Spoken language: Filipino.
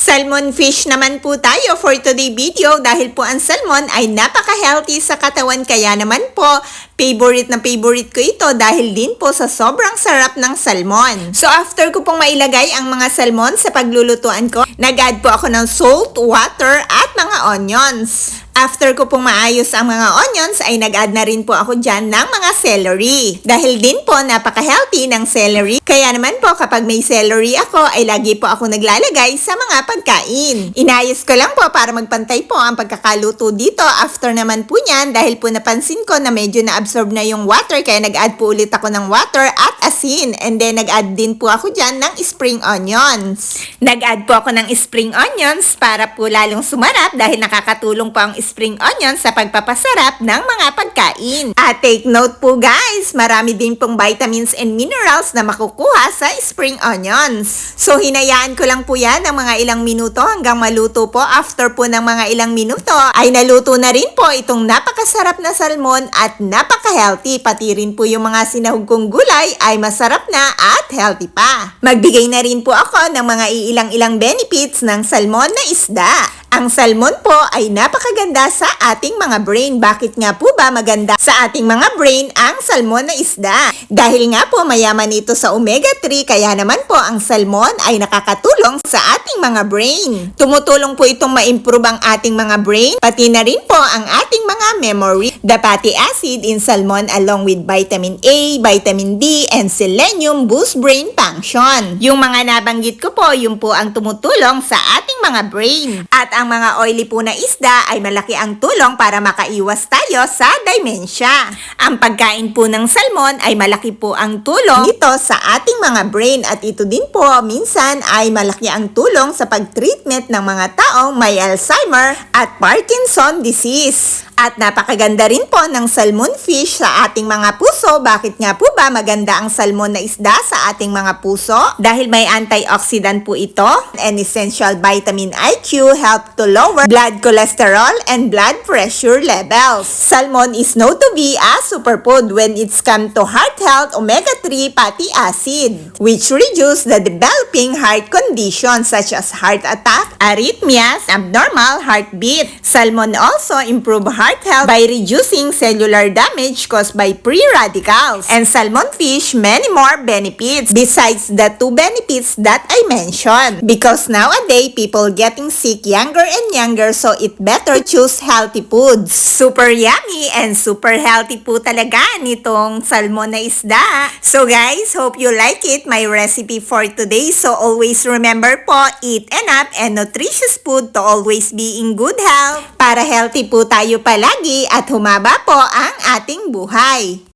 Salmon fish naman po tayo for today video dahil po ang salmon ay napaka-healthy sa katawan kaya naman po favorite na favorite ko ito dahil din po sa sobrang sarap ng salmon. So after ko pong mailagay ang mga salmon sa paglulutuan ko, nag-add po ako ng salt, water at mga onions. After ko pong maayos ang mga onions ay nag-add na rin po ako dyan ng mga celery. Dahil din po napaka-healthy ng celery. Kaya naman po kapag may celery ako ay lagi po ako naglalagay sa mga pagkain. Inayos ko lang po para magpantay po ang pagkakaluto dito. After naman po niyan dahil po napansin ko na medyo na-absorb na yung water kaya nag-add po ulit ako ng water at asin. And then nag-add din po ako dyan ng spring onions. Nag-add po ako ng spring onions para po lalong sumarap dahil nakakatulong po ang spring onions sa pagpapasarap ng mga pagkain. At take note po guys, marami din pong vitamins and minerals na makukuha sa spring onions. So hinayaan ko lang po yan ng mga ilang minuto hanggang maluto po. After po ng mga ilang minuto ay naluto na rin po itong napakasarap na salmon at napaka-healthy. Pati rin po yung mga sinahog kong gulay ay masarap na at healthy pa. Magbigay na rin po ako ng mga ilang-ilang benefits ng salmon na isda. Ang salmon po ay napakaganda sa ating mga brain. Bakit nga po ba maganda sa ating mga brain ang salmon na isda? Dahil nga po mayaman ito sa omega-3 kaya naman po ang salmon ay nakakatulong sa ating mga brain. Tumutulong po itong ma-improve ang ating mga brain, pati na rin po ang ating mga memory. The fatty acid in salmon along with vitamin A, vitamin D, and selenium boost brain function. Yung mga nabanggit ko po, yun po ang tumutulong sa ating mga brain. At ang mga oily po na isda ay malaki ang tulong para makaiwas tayo sa dementia. Ang pagkain po ng salmon ay malaki po ang tulong dito sa ating mga brain at ito din po minsan ay malaki ang tulong sa pag-treatment ng mga taong may Alzheimer at Parkinson disease. At napakaganda rin po ng salmon fish sa ating mga puso. Bakit nga po ba maganda ang salmon na isda sa ating mga puso? Dahil may antioxidant po ito and essential vitamin IQ help to lower blood cholesterol and blood pressure levels. Salmon is known to be a superfood when it's come to heart health omega-3 fatty acid, which reduce the developing heart conditions such as heart attack, arrhythmias, abnormal heartbeat. Salmon also improve heart health by reducing cellular damage caused by free radicals. And salmon fish many more benefits besides the two benefits that I mentioned. Because nowadays people getting sick younger and younger, so it better choose healthy foods. Super yummy and super healthy po talaga nitong salmon na isda. So guys, hope you like it, my recipe for today. So always remember po, eat enough and nutritious food to always be in good health para healthy po tayo palagi at humaba po ang ating buhay.